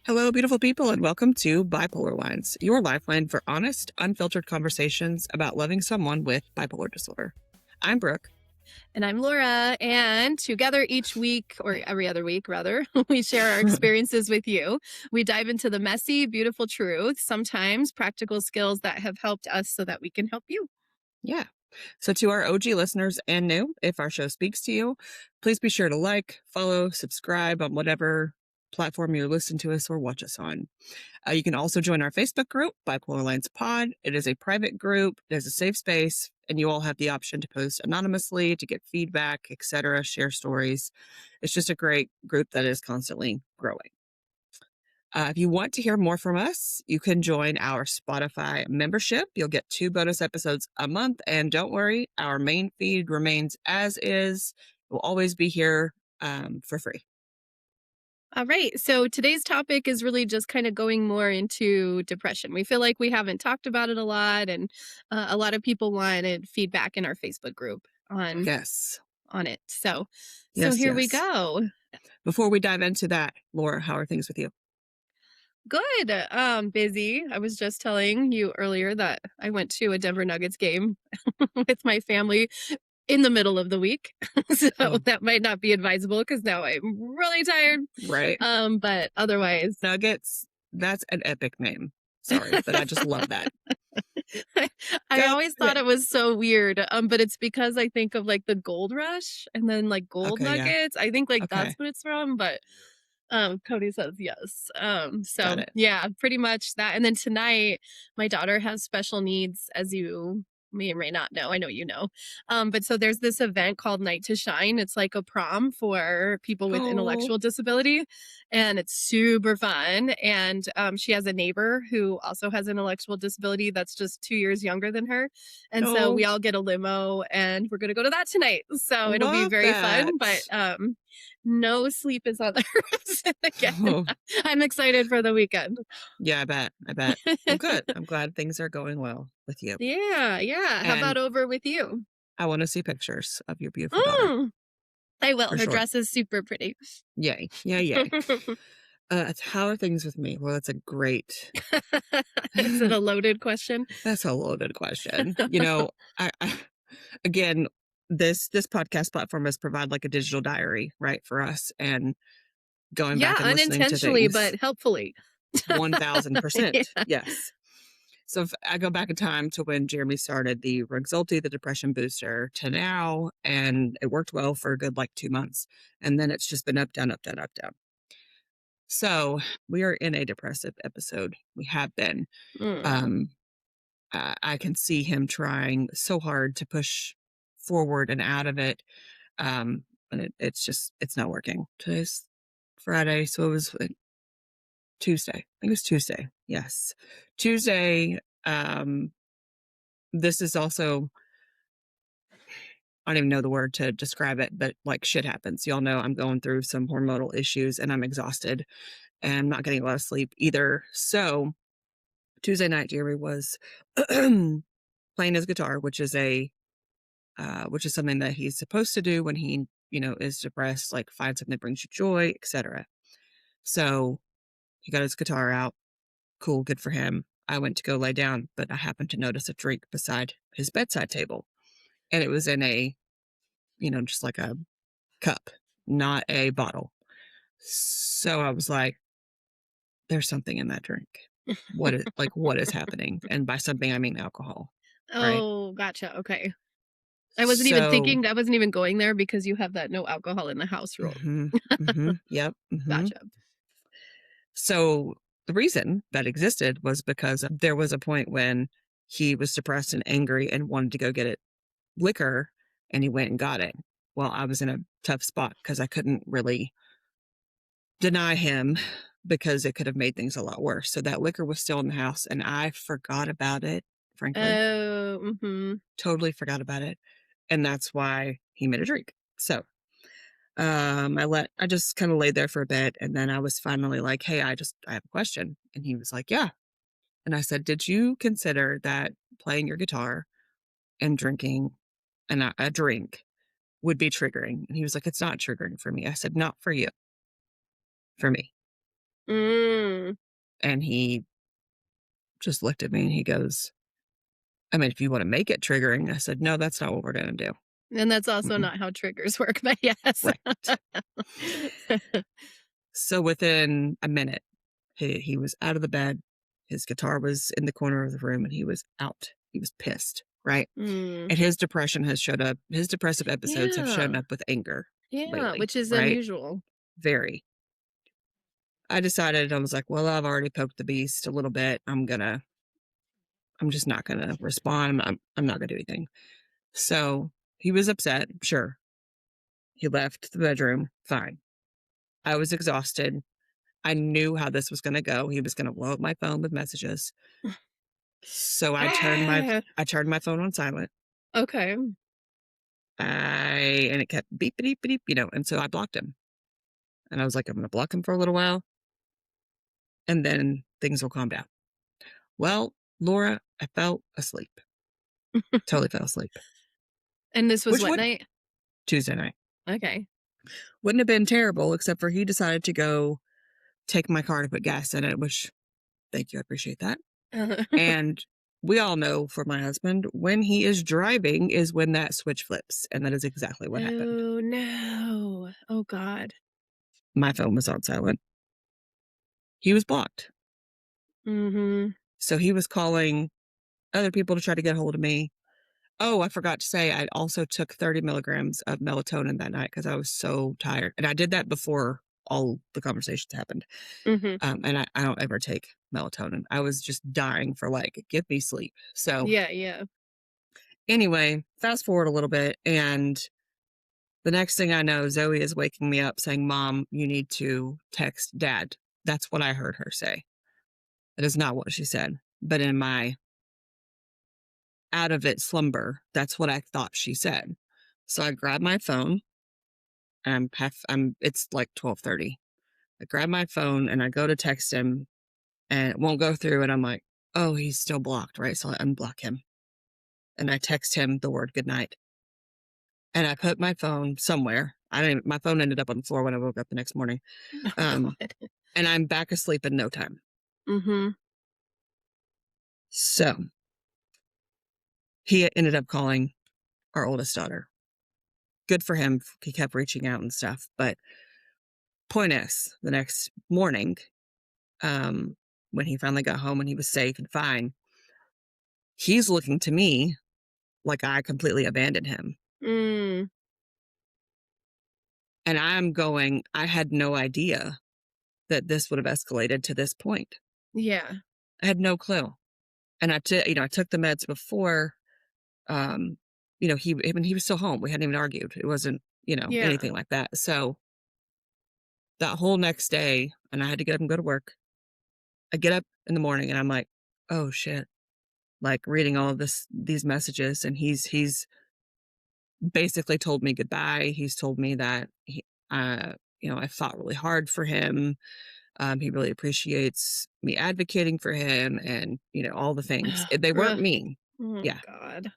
Hello, beautiful people, and welcome to Bipolar Lines, your lifeline for honest, unfiltered conversations about loving someone with bipolar disorder. I'm Brooke. And I'm Laura, and together each week, or every other week rather, we share our experiences with you. We dive into the messy, beautiful truth, sometimes practical skills that have helped us so that we can help you. Yeah. So, to our OG listeners and new, if our show speaks to you, please be sure to like, follow, subscribe on whatever platform you listen to us or watch us on. You can also join our Facebook group, Bipolar Lines Pod. It is a private group, it is a safe space, and you all have the option to post anonymously, to get feedback, etc., share stories. It's just a great group that is constantly growing. If you want to hear more from us, you can join our Spotify membership. You'll get 2 bonus episodes a month. And don't worry, our main feed remains as is. We'll always be here for free. All right. So today's topic is really just kind of going more into depression. We feel like we haven't talked about it a lot, and a lot of people wanted feedback in our Facebook group Yes. on it. So Yes, here we yes. go. Before we dive into that, Laura, how are things with you? Good. Busy. I was just telling you earlier that I went to a Denver Nuggets game with my family in the middle of the week. So Oh, that might not be advisable because now I'm really tired. right. But otherwise, Nuggets, that's an epic name. Sorry, but I just love that. I Go always thought Nuggets. it was so weird. But it's because I think of like the gold rush and then like gold Okay, yeah. nuggets. I think like that's Okay, what it's from, but Cody says yes. got So it. yeah, pretty much that. And then tonight, my daughter has special needs, as you may or may not know. I know you know. But so there's this event called Night to Shine. It's like a prom for people with Oh, intellectual disability, and it's super fun. And she has a neighbor who also has intellectual disability that's just 2 years younger than her. And so no, we all get a limo, and we're gonna go to that tonight. So it'll be love very fun. But that. no sleep is on the horizon again. Oh, I'm excited for the weekend. yeah, I bet. I bet. Well, good. I'm glad things are going well with you. Yeah, yeah. How And about over with you? I want to see pictures of your beautiful daughter Mm, I will. for Her sure. dress is super pretty. Yay. Yay, yay. How are things with me? Well, that's a great, Is it a loaded question? that's a loaded question. I again, this podcast platform has provided like a digital diary, right, for us, and going Yeah, back and listening to unintentionally, things. but helpfully. 1000%. Yeah. Yes. So if I go back in time to when Jeremy started the Rexulti, the depression booster, to now, and it worked well for a good like 2 months. And then it's just been up, down, up, down, up, down. So we are in a depressive episode. We have been. Mm. Um, I can see him trying so hard to push forward and out of it. And it's not working. Today's Friday. So it was Tuesday. I think it was Tuesday. Yes. Tuesday. This is also, I don't even know the word to describe it, but like shit happens. Y'all know I'm going through some hormonal issues and I'm exhausted and I'm not getting a lot of sleep either. So Tuesday night, Jerry was playing his guitar, which is something that he's supposed to do when he, is depressed, like find something that brings you joy, etc. So he got his guitar out. Cool, good for him. I went to go lay down, but I happened to notice a drink beside his bedside table. And it was in just like a cup, not a bottle. So I was like, there's something in that drink. What is happening? And by something, I mean alcohol. Right. Oh, gotcha. Okay. So, I wasn't even going there because you have that no alcohol in the house rule. yep. Gotcha. So the reason that existed was because there was a point when he was depressed and angry and wanted to go get it liquor and he went and got it. Well, I was in a tough spot because I couldn't really deny him because it could have made things a lot worse. So that liquor was still in the house and I forgot about it, frankly. Oh, Totally forgot about it. And that's why he made a drink. So I just kind of laid there for a bit and then I was finally like, hey, I have a question. And he was like, yeah. And I said, did you consider that playing your guitar and drinking a drink would be triggering? And he was like, it's not triggering for me. I said, not for you, for me. Mm. And he just looked at me and he goes, I mean, if you want to make it triggering, I said, no, that's not what we're going to do. And that's also Mm-mm. not how triggers work, but yes. Right. So within a minute, he was out of the bed. His guitar was in the corner of the room and he was out. He was pissed. Right. Mm. And his depression has showed up. His depressive episodes have shown Yeah. up with anger Yeah, lately. which is Right. unusual. Very. I decided, I was like, well, I've already poked the beast a little bit. I'm just not going to respond. I'm not going to do anything. So he was upset. Sure. He left the bedroom. Fine. I was exhausted. I knew how this was going to go. He was going to blow up my phone with messages. So Ah, I turned my phone on silent. okay. And it kept beep beep beep, and so I blocked him. And I was like, I'm going to block him for a little while and then things will calm down. Well, Laura, I fell asleep. Totally fell asleep. And this was Which what would night? Tuesday night. Okay. Wouldn't have been terrible except for he decided to go take my car to put gas in it, which thank you, I appreciate that. And we all know for my husband, when he is driving is when that switch flips. And that is exactly what happened. Oh, no. Oh, God. My phone was on silent. He was blocked. Mhm. So he was calling other people to try to get a hold of me. Oh, I forgot to say, I also took 30 milligrams of melatonin that night because I was so tired. And I did that before all the conversations happened. Mhm. And I don't ever take melatonin. I was just dying for like, give me sleep. So Yeah, yeah. anyway, fast forward a little bit. And the next thing I know, Zoe is waking me up saying, Mom, you need to text Dad. That's what I heard her say. That is not what she said. But in my out of it slumber, that's what I thought she said. So I grabbed my phone. It's like 12:30. I grab my phone and I go to text him and it won't go through. And I'm like, oh, he's still blocked, right? So I unblock him and I text him the word goodnight. And I put my phone somewhere. My phone ended up on the floor when I woke up the next morning. Oh, Um, God. and I'm back asleep in no time. Mhm. So he ended up calling our oldest daughter. Good for him. He kept reaching out and stuff. But point is, the next morning, um, when he finally got home and he was safe and fine, he's looking to me like I completely abandoned him. Mm. And I'm going, I had no idea that this would have escalated to this point. Yeah. I had no clue. And I took the meds before, um, he was still home. We hadn't even argued. It wasn't, Yeah. anything like that. So that whole next day, and I had to get up and go to work. I get up in the morning and I'm like, oh shit, like reading all of these messages. And he's basically told me goodbye. He's told me that I fought really hard for him. He really appreciates me advocating for him and, all the things. They weren't Ugh. mean. Oh, Yeah. God.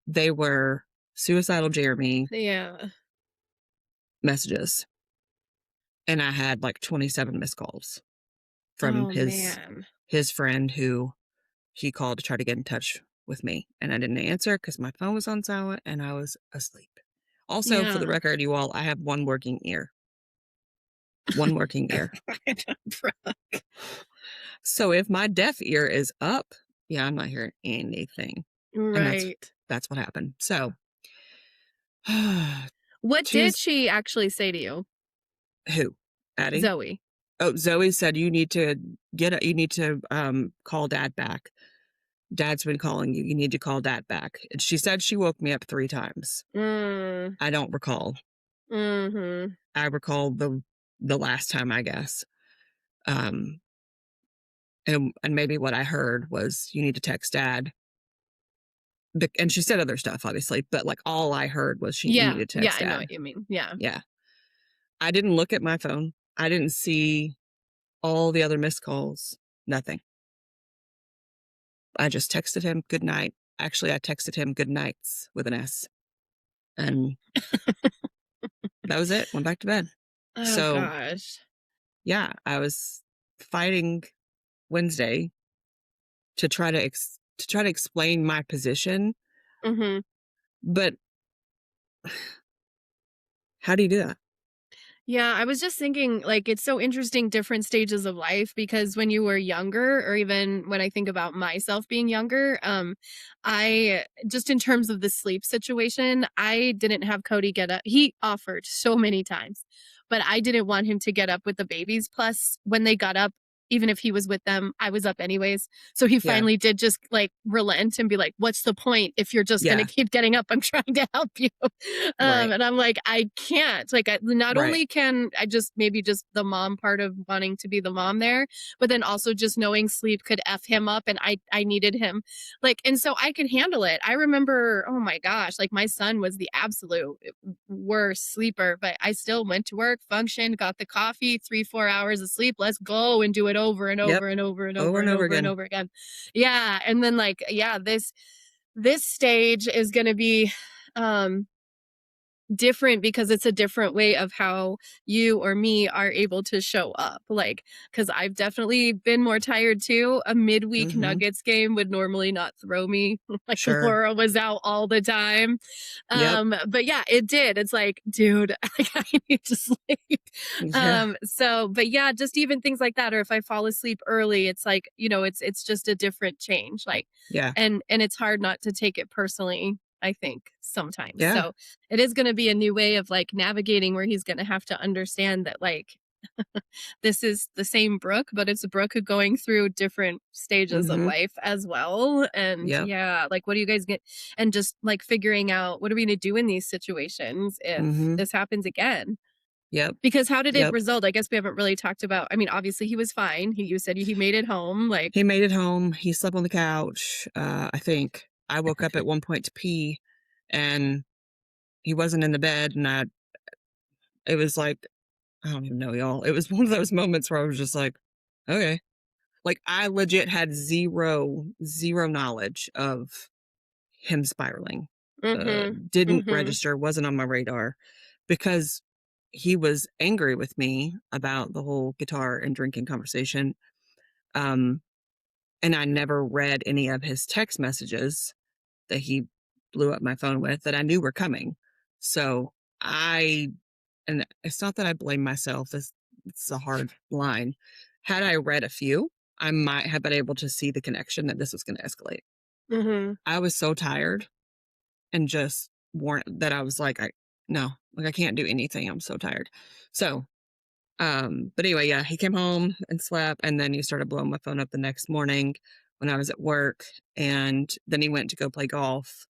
They were suicidal Jeremy Yeah. messages. And I had like 27 missed calls from Oh, his man. his friend who he called to try to get in touch with me. And I didn't answer because my phone was on silent and I was asleep. Also, for the Yeah. record, you all, I have one working ear. One working ear. So if my deaf ear is up, yeah, I'm not hearing anything. And Right. that's what happened. So What did Tuesday, she actually say to you? who? Addie? Zoe. Oh, Zoe said you need to call Dad back. Dad's been calling you. You need to call Dad back. And she said she woke me up 3 times. Mm. I don't recall. Mhm. I recall the last time, I guess. Um, and maybe what I heard was you need to text Dad. And she said other stuff, obviously, but like all I heard was you need Yeah. to Yeah, text I know Dad. what you mean. Yeah. Yeah. I didn't look at my phone. I didn't see all the other missed calls. Nothing. I just texted him good night. Actually, I texted him good nights with an S. And that was it. Went back to bed. Oh, So gosh. yeah, I was fighting Wednesday to try to explain my position, Mhm. but how do you do that? Yeah, I was just thinking, like, it's so interesting, different stages of life, because when you were younger, or even when I think about myself being younger, I just in terms of the sleep situation, I didn't have Cody get up. He offered so many times, but I didn't want him to get up with the babies. Plus, when they got up, even if he was with them, I was up anyways. So he Yeah, finally did just like relent and be like, "What's the point if you're just going to yeah, keep getting up? I'm trying to help you." right, And I'm like, I can't. Like, not right, only can I just maybe just the mom part of wanting to be the mom there, but then also just knowing sleep could f him up, and I needed him, like, and so I could handle it. I remember, oh my gosh, like my son was the absolute worst sleeper, but I still went to work, functioned, got the coffee, 3 4 hours of sleep. Let's go and do it over and yep, over and over and over over and and over over and again. over again. Yeah, and then like yeah, this stage is going to be um different because it's a different way of how you or me are able to show up. Like, because I've definitely been more tired too. A midweek Mhm, Nuggets game would normally not throw me. Like sure, Laura was out all the time. yep, But yeah, it did. It's like, dude, like, I need to sleep. yeah, So, but yeah, just even things like that. Or if I fall asleep early, it's like, it's just a different change. Like, yeah, and it's hard not to take it personally, I think, sometimes. yeah, So it is going to be a new way of like navigating, where he's going to have to understand that like this is the same Brooke, but it's a Brooke going through different stages of mhm, life as well. And yep, yeah, like what do you guys get, and just like figuring out what are we going to do in these situations if mhm, this happens again. yep, Because how did it yep. result? I guess we haven't really talked about. I mean, obviously he was fine. You said he made it home. Like, He made it home, he slept on the couch, I think. I woke up at one point to pee, and he wasn't in the bed, and it was like, I don't even know, y'all. It was one of those moments where I was just like, "Okay." Like, I legit had zero knowledge of him spiraling. mm-hmm, Didn't mm-hmm, register, wasn't on my radar because he was angry with me about the whole guitar and drinking conversation. Um, and I never read any of his text messages that he blew up my phone with that I knew were coming. So I, and it's not that I blame myself, it's a hard line. Had I read a few, I might have been able to see the connection that this was going to escalate. mm-hmm, I was so tired and just worn that I was like, no, like I can't do anything. I'm so tired. So, but anyway, yeah, he came home and slept, and then he started blowing my phone up the next morning when I was at work, and then he went to go play golf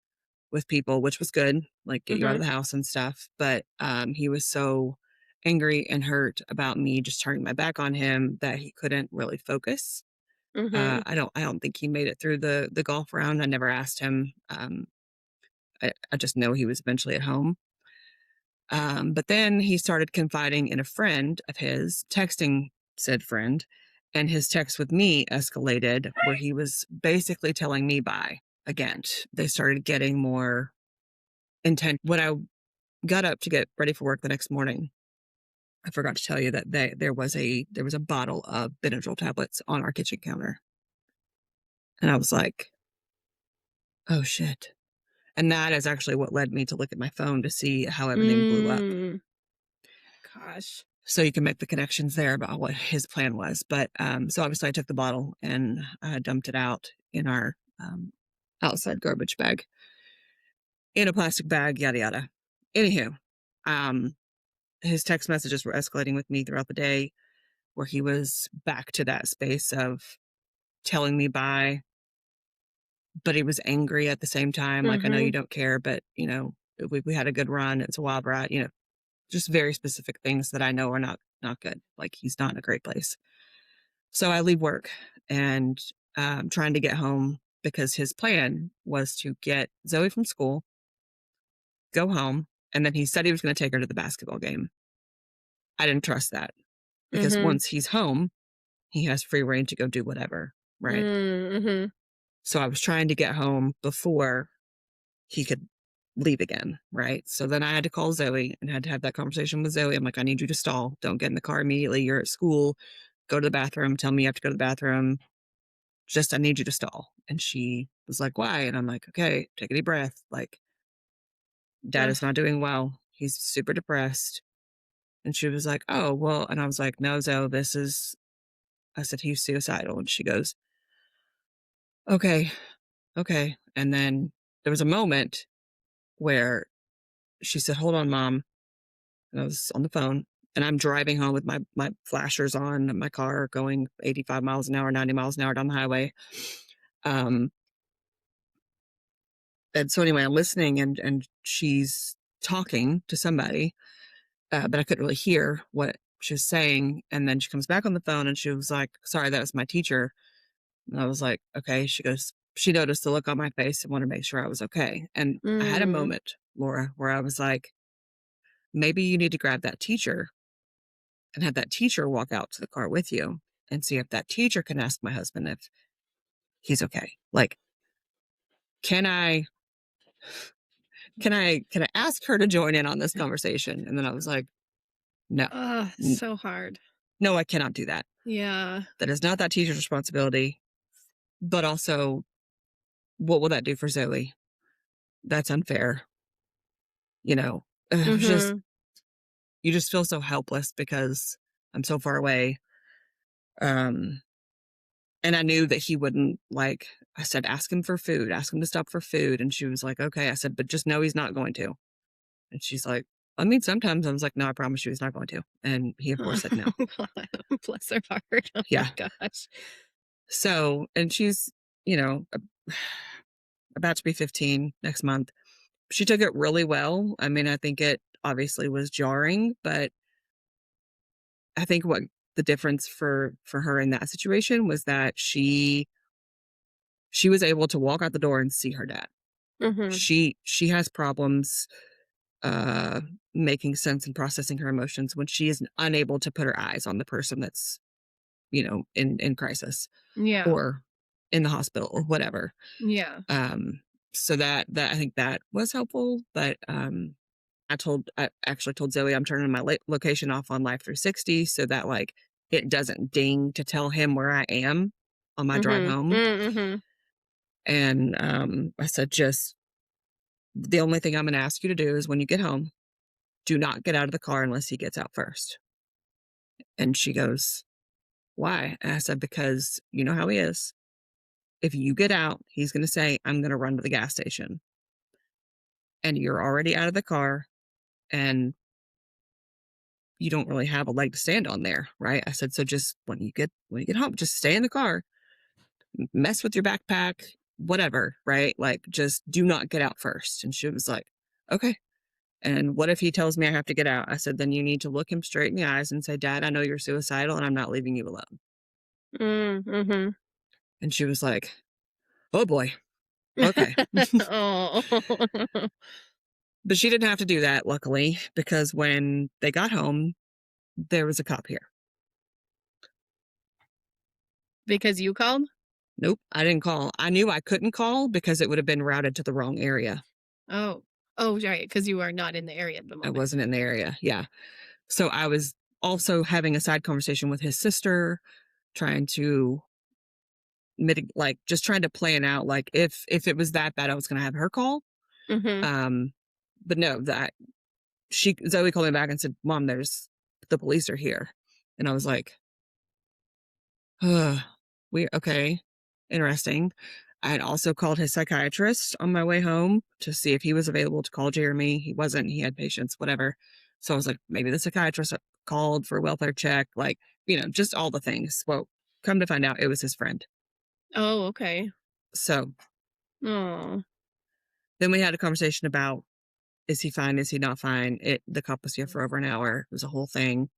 with people, which was good, like get you out mm-hmm, of the house and stuff. But he was so angry and hurt about me just turning my back on him that he couldn't really focus. mm-hmm, I don't think he made it through the golf round. I never asked him. I just know he was eventually at home. But then he started confiding in a friend of his, texting said friend, and his text with me escalated where he was basically telling me bye again. They started getting more intense. When I got up to get ready for work the next morning, I forgot to tell you that there was a bottle of Benadryl tablets on our kitchen counter, and I was like, "Oh shit!" And that is actually what led me to look at my phone to see how everything blew up. mm, gosh. So you can make the connections there about what his plan was. But so obviously I took the bottle and dumped it out in our outside garbage bag, in a plastic bag, yada yada. Anywho, um, his text messages were escalating with me throughout the day, where he was back to that space of telling me bye, but he was angry at the same time. Like, I know you Mm-hmm, don't care, but we had a good run. It's a wild ride. Just very specific things that I know are not good. Like, he's not in a great place. So I leave work and trying to get home because his plan was to get Zoe from school, go home, and then he said he was going to take her to the basketball game. I didn't trust that because mm-hmm, once he's home, he has free reign to go do whatever. Right. mm-hmm. So I was trying to get home before he could leave again, right? So then I had to call Zoe and had to have that conversation with Zoe. I'm like, I need you to stall. Don't get in the car immediately. You're at school. Go to the bathroom. Tell me you have to go to the bathroom. Just, I need you to stall. And she was like, why? And I'm like, okay, take a deep breath. Like, dad Ugh. is not doing well. He's super depressed. And she was like, oh, well, and I was like, no, Zoe, I said, he's suicidal. And she goes, okay, okay. And then there was a moment where she said, hold on, mom. And I was on the phone and I'm driving home with my flashers on in my car going 85 miles an hour, 90 miles an hour down the highway. Um, and so anyway, I'm listening and she's talking to somebody, but I couldn't really hear what she was saying. And then she comes back on the phone and she was like, sorry, that was my teacher. And I was like, okay. She goes, she noticed the look on my face and wanted to make sure I was okay. And I had a Mm. moment, Laura, where I was like, maybe you need to grab that teacher and have that teacher walk out to the car with you and see if that teacher can ask my husband if he's okay. Like, can I can I ask her to join in on this conversation? And then I was like, no, So hard. no, I cannot do that. Yeah. That is not that teacher's responsibility. But also, what will that do for Zoe? That's unfair. You know, it was just, Mhm. you just feel so helpless because I'm so far away. Um, and I knew that he wouldn't, like, I said, ask him for food, ask him to stop for food. And she was like, okay. I said, but just know he's not going to. And she's like, I mean, sometimes I was like, no, I promise you he's not going to. And he, of course, said no. Oh, God. Bless her heart. Oh my Yeah. gosh. So, and she's, you know, about to be 15 next month. She took it really well. I mean, I think it obviously was jarring, but I think what the difference for her in that situation was that she was able to walk out the door and see her dad. Mhm. She has problems uh making sense and processing her emotions when she is unable to put her eyes on the person that's, in crisis Yeah. or in the hospital or whatever. Yeah. Um so that I think that was helpful, but I actually told Zoe I'm turning my location off on Life 360 so that like it doesn't ding to tell him where I am on my drive Mhm. home. Mhm. And I said, just the only thing I'm going to ask you to do is when you get home, do not get out of the car unless he gets out first. And she goes, why? And I said, because you know how he is. If you get out, he's going to say, I'm going to run to the gas station. And you're already out of the car and you don't really have a leg to stand on there, right? I said, so just when you get home, just stay in the car, mess with your backpack, whatever, right? Like just do not get out first. And she was like, okay. And what if he tells me I have to get out? I said, then you need to look him straight in the eyes and say, Dad, I know you're suicidal and I'm not leaving you alone. Mhm. And she was like, oh boy, okay. Oh. But she didn't have to do that, luckily, because when they got home, there was a cop here. Because you called? Nope, I didn't call. I knew I couldn't call because it would have been routed to the wrong area. Oh. Oh, right, because you are not in the area at the I moment. wasn't in the area. Yeah. So I was also having a side conversation with his sister, trying to like just trying to plan out like if it was that bad, I was gonna have her call. Mhm. Um, but no, that she Zoe called me back and said, Mom, the police are here. And I was like, we okay, interesting. I had also called his psychiatrist on my way home to see if he was available to call Jeremy. He wasn't. He had patients, whatever. So I was like, maybe the psychiatrist called for a welfare check, like, just all the things. Well, come to find out, it was his friend. Oh, okay. So Oh. then we had a conversation about, is he fine? Is he not fine? The cop was here for over an hour. It was a whole thing.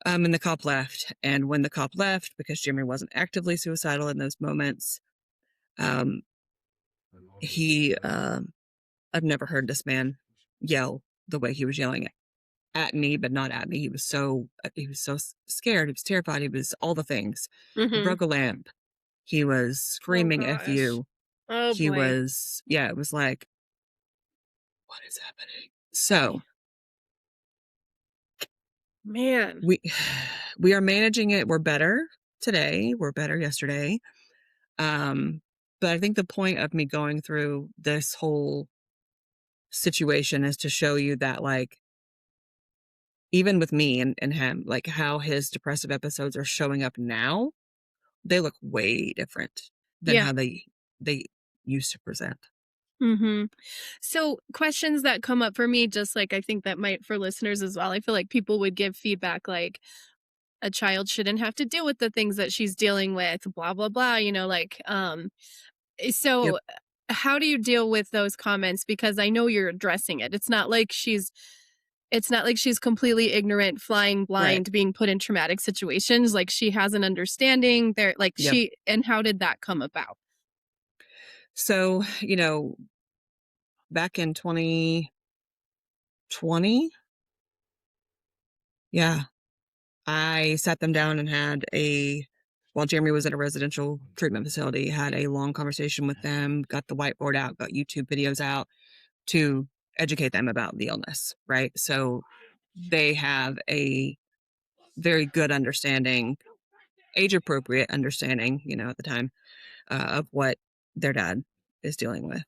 And the cop left. And when the cop left, because Jeremy wasn't actively suicidal in those moments, um, he I've never heard this man yell the way he was yelling at me, but not at me. He was so scared. He was terrified. He was all the things. He Mhm. broke a lamp. He was Oh screaming "F gosh. you." Oh He boy. was, yeah. It was like What is happening? So Man. we we are managing it. We're better today. We're better yesterday. Um, but I think the point of me going through this whole situation is to show you that, like, even with me and him, like how his depressive episodes are showing up now, they look way different than Yeah. how they used to present. Mm-hmm. So questions that come up for me, just like I think that might for listeners as well. I feel like people would give feedback like a child shouldn't have to deal with the things that she's dealing with, blah, blah, blah, Yep. so how do you deal with those comments? Because I know you're addressing it. It's not like she's completely ignorant, flying Right. blind, being put in traumatic situations. Like she has an understanding there. Yep. And how did that come about? So, back in 2020, yeah, I sat them down and while Jeremy was at a residential treatment facility, had a long conversation with them, got the whiteboard out, got YouTube videos out to educate them about the illness, right? So they have a very good understanding, age appropriate understanding, at the time, of what their dad is dealing with.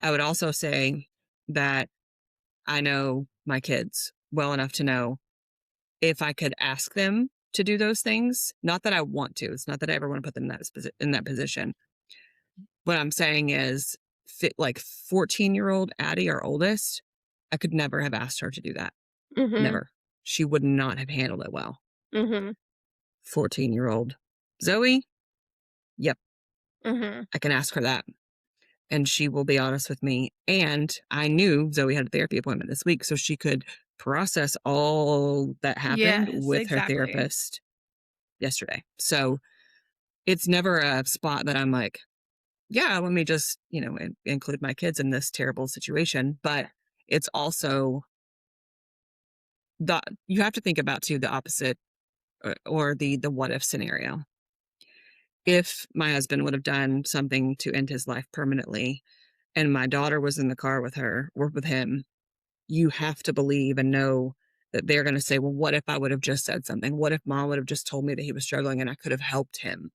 I would also say that I know my kids well enough to know if I could ask them to do those things, not that I want to, it's not that I ever want to put them in that position. What I'm saying is, like 14-year-old Addie, our oldest, I could never have asked her to do that. Mhm. Never. She would not have handled it well. Mhm. 14-year-old Zoe, yep, Mhm. I can ask her that. And she will be honest with me. And I knew Zoe had a therapy appointment this week, so she could process all that happened Yes, with her exactly. therapist yesterday. So it's never a spot that I'm like, yeah, let me just, include my kids in this terrible situation. But it's also you have to think about too the opposite, or the what if scenario. If my husband would have done something to end his life permanently and my daughter was in the car with her or with him, you have to believe and know that they're going to say, well, what if I would have just said something? What if mom would have just told me that he was struggling and I could have helped him?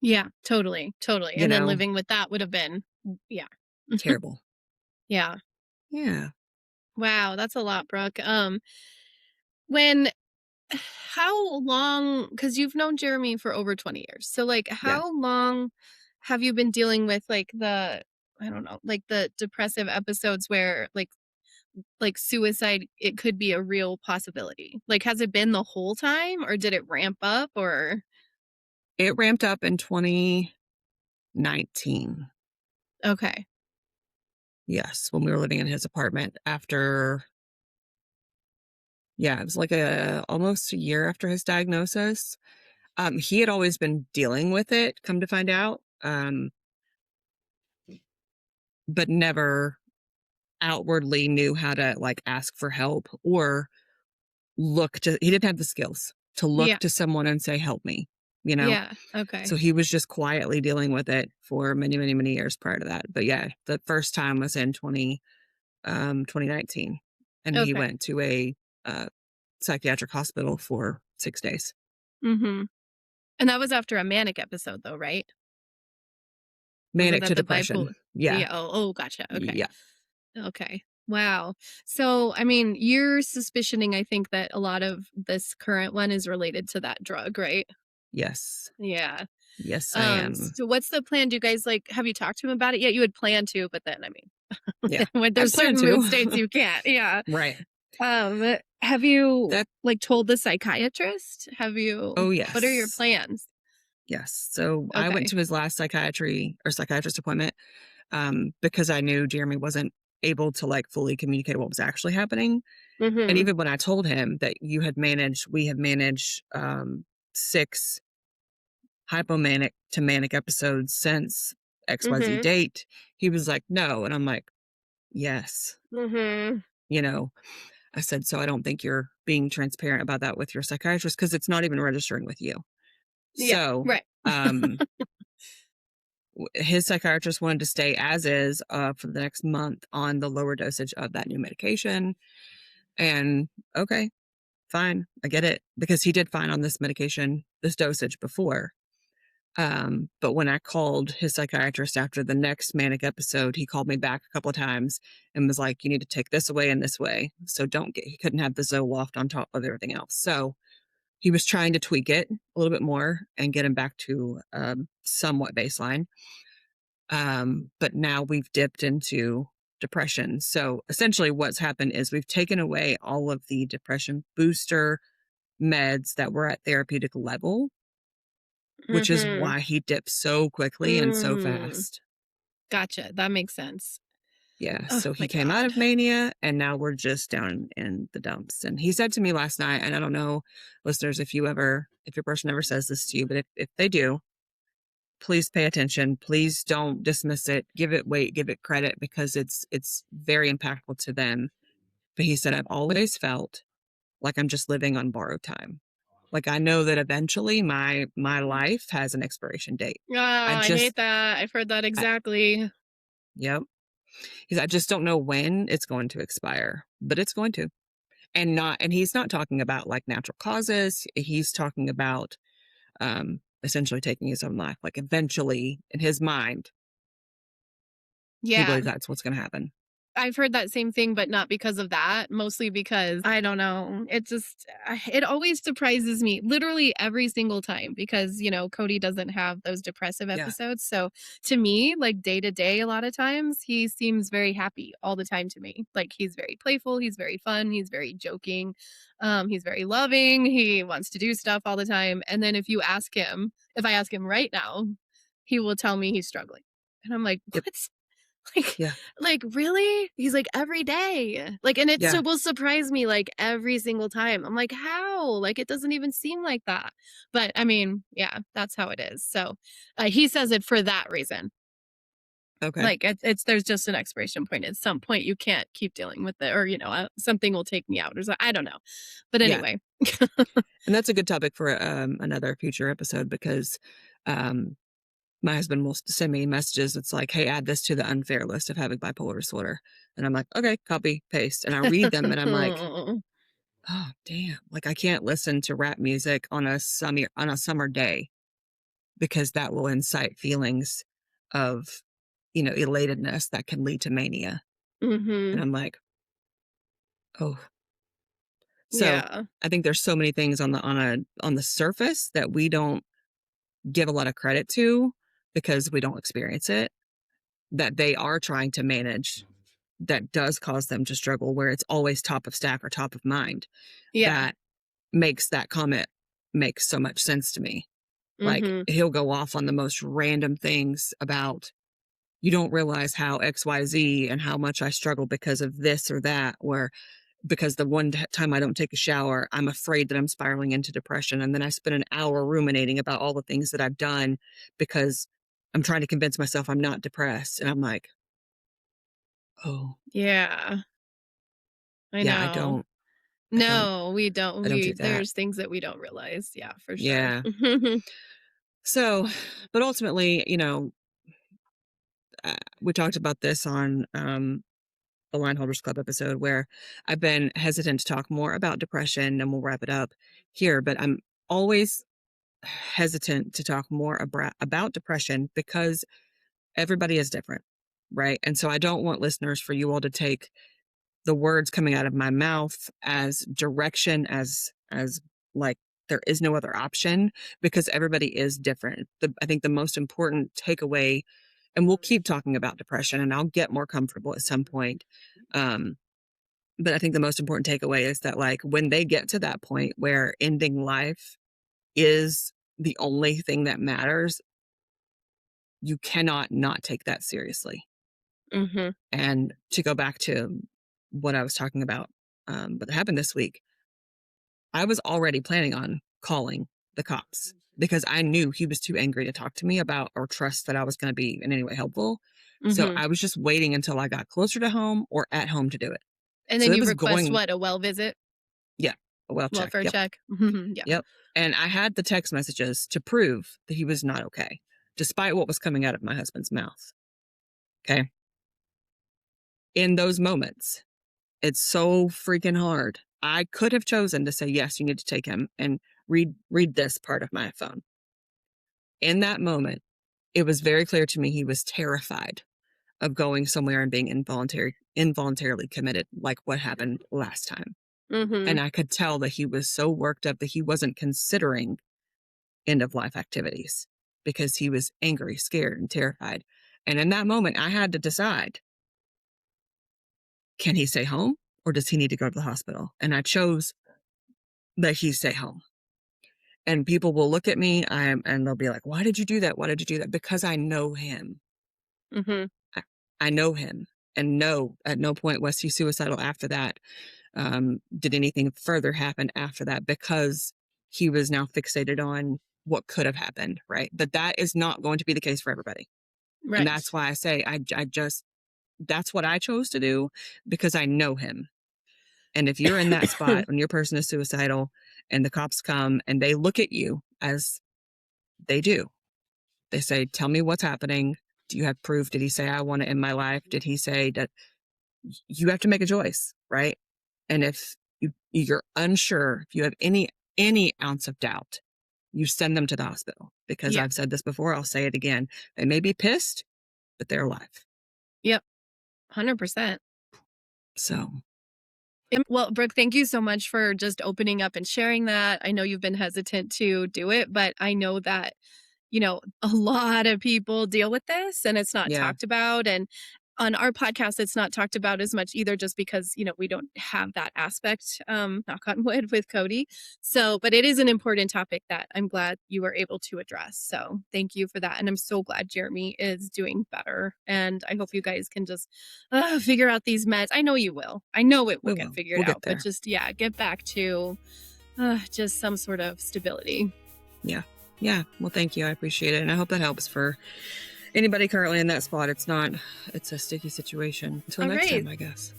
Yeah, totally, totally. You And then know, living with that would have been yeah. terrible. Yeah. Yeah. Wow, that's a lot, Brooke. When how long, because you've known Jeremy for over 20 years. So like Yeah. how long have you been dealing with like the I don't know, like the depressive episodes where like suicide it could be a real possibility? Like has it been the whole time or did it ramp up or It ramped up in 2019. okay. Yes. When we were living in his apartment it was like almost a year after his diagnosis. He had always been dealing with it, come to find out, but never outwardly knew how to like ask for help or he didn't have the skills to look Yeah. to someone and say, help me, you know? Yeah. Okay. So he was just quietly dealing with it for many, many, many years prior to that. But yeah, the first time was in 2019. And he Okay. went to a uh, psychiatric hospital for 6 days. Mhm. And that was after a manic episode though, right? Was it Manic that to the bipolar? depression. Yeah. Yeah. Oh, gotcha. Okay. Yeah. Okay. Wow. So, I mean, you're suspicioning, I think, that a lot of this current one is related to that drug, right? Yes. Yeah. Yes, I am. So what's the plan? Do you guys have you talked to him about it yet? You had planned to, but then I Yeah. mean, when I there's plan certain mood states to. you can't. Yeah. Right. Have you That, like told the psychiatrist? oh, What are your yes. plans? Yes. So I went Okay. to his last psychiatrist appointment, because I knew Jeremy wasn't able to like fully communicate what was actually happening. And Mhm. even when I told him that we have managed 6 hypomanic to manic episodes since XYZ Mhm. date, he was like, no. And I'm like, yes, Mhm. you know, I said, so I don't think you're being transparent about that with your psychiatrist because it's not even registering with you. Yeah. So, Right. um, his psychiatrist wanted to stay as is for the next month on the lower dosage of that new medication. And okay, fine, I get it, because he did fine on this medication, this dosage before. But when I called his psychiatrist after the next manic episode, he called me back a couple of times and was like, "You need to take this away and this way. So don't get." He couldn't have the Zoloft on top of everything else. So he was trying to tweak it a little bit more and get him back to somewhat baseline. But now we've dipped into depression. So essentially, what's happened is we've taken away all of the depression booster meds that were at therapeutic level, which is Mm-hmm. why he dipped so quickly and so Mm. fast. Gotcha. That makes sense. Yeah. Oh So my he came out God. of mania and now we're just down in the dumps. And he said to me last night, and I don't know, listeners, if your person ever says this to you, but if they do, please pay attention. Please don't dismiss it. Give it weight, give it credit, because it's very impactful to them. But he said, I've always felt like I'm just living on borrowed time. Like I know that eventually my life has an expiration date. I I just hate that. I've heard that I, exactly. yep. He's I just don't know when it's going to expire, but it's going to. And he's not talking about like natural causes. He's talking about essentially taking his own life. Like eventually in his mind, he Yeah. believes that's what's going to happen. I've heard that same thing, but not because of that, mostly because I don't know. It just, it always surprises me literally every single time because, Cody doesn't have those depressive Yeah. episodes. So to me, like day to day, a lot of times he seems very happy all the time to me. Like he's very playful, he's very fun, he's very joking, he's very loving, he wants to do stuff all the time. And then if I ask him right now, he will tell me he's struggling. And I'm like, Yep. what? Like Yeah. like, really? He's like, "Every day." Like, and Yeah. will surprise me, like, every single time. I'm like, "How?" Like, it doesn't even seem like that. But, I mean, yeah, that's how it is. So, he says it for that reason. Okay. Like, it's there's just an expiration point. At some point, you can't keep dealing with it or, something will take me out or so I don't know. But Yeah. anyway. And that's a good topic for another future episode, because um, my husband will send me messages. It's like, hey, add this to the unfair list of having bipolar disorder. And I'm like, okay, copy, paste. And I read them and I'm like, oh, damn. Like I can't listen to rap music on a summer day, because that will incite feelings of, elatedness that can lead to mania. And Mhm. I'm like, oh. So Yeah. I think there's so many things on the surface that we don't give a lot of credit to because we don't experience it, that they are trying to manage, that does cause them to struggle, where it's always top of stack or top of mind. Yeah. That makes that comment make so much sense to me. Like Mhm. he'll go off on the most random things about, you don't realize how XYZ and how much I struggle because of this or that, or because the one time I don't take a shower, I'm afraid that I'm spiraling into depression. And then I spend an hour ruminating about all the things that I've done because I'm trying to convince myself I'm not depressed. And I'm like, oh, Yeah. I yeah, know. I don't, No, we don't. I don't do that. There's things that we don't realize. Yeah, for sure. Yeah. So, but ultimately, we talked about this on the Line Holders Club episode, where I've been hesitant to talk more about depression, and we'll wrap it up here. But I'm always hesitant to talk more about depression because everybody is different, right? And so I don't want listeners, for you all to take the words coming out of my mouth as direction, as like there is no other option, because everybody is different. I think the most important takeaway, and we'll keep talking about depression and I'll get more comfortable at some point. Um, but I think the most important takeaway is that, like, when they get to that point where ending life is the only thing that matters, you cannot not take that seriously. Mhm. And to go back to what I was talking about, what happened this week, I was already planning on calling the cops because I knew he was too angry to talk to me about or trust that I was going to be in any way helpful. So Mhm. I was just waiting until I got closer to home or at home to do it. And So then it you was request going, what? A well visit? yeah, a well check. Welfare Yep. check? Mhm. Yeah. Yep. And I had the text messages to prove that he was not okay. despite what was coming out of my husband's mouth. Okay. In those moments, it's so freaking hard. I could have chosen to say, yes, you need to take him and read this part of my phone. In that moment, it was very clear to me he was terrified of going somewhere and being involuntarily committed, like what happened last time. And I could tell that he was so worked up that he wasn't considering end of life activities because he was angry, scared, and terrified. And in that moment, I had to decide, can he stay home or does he need to go to the hospital? And I chose that he stay home. And people will look at me and they'll be like, why did you do that? Why did you do that? Because I know him. I know him, and no, at no point was he suicidal after that. Did anything further happen after that, because he was now fixated on what could have happened, right? But that is not going to be the case for everybody. Right. And that's why I say that's what I chose to do, because I know him. And if you're in that spot when your person is suicidal and the cops come and they look at you as they do, they say, tell me what's happening. Do you have proof? Did he say, I want it in my life? Did he say that? You have to make a choice, right? And if you're unsure, if you have any ounce of doubt, you send them to the hospital, because I've said this before, I'll say it again. They may be pissed, but they're alive. Yep. 100%. So. Well, Brooke, thank you so much for just opening up and sharing that. I know you've been hesitant to do it, but I know that, a lot of people deal with this and it's not talked about. And on our podcast, it's not talked about as much either, just because, we don't have that aspect, knock on wood, with Cody. So, but it is an important topic that I'm glad you were able to address. So thank you for that. And I'm so glad Jeremy is doing better. And I hope you guys can just figure out these meds. I know you will. I know it will get figured out. But just, get back to just some sort of stability. Yeah. Yeah. Well, thank you. I appreciate it. And I hope that helps for anybody currently in that spot. It's a sticky situation. Until next time, I guess.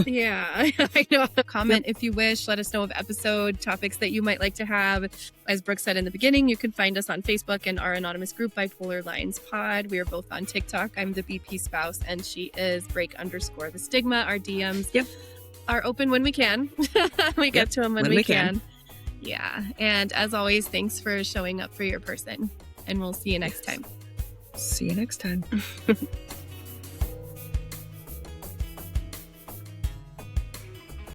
Yeah, I know. Comment if you wish. Let us know of episode topics that you might like to have. As Brooke said in the beginning, you can find us on Facebook and our anonymous group, Bipolar Lines Pod. We are both on TikTok. I'm the BP spouse and she is break_the stigma. Our DMs are open when we can. We get to them when we can. Yeah. And as always, thanks for showing up for your person. And we'll see you next time. See you next time.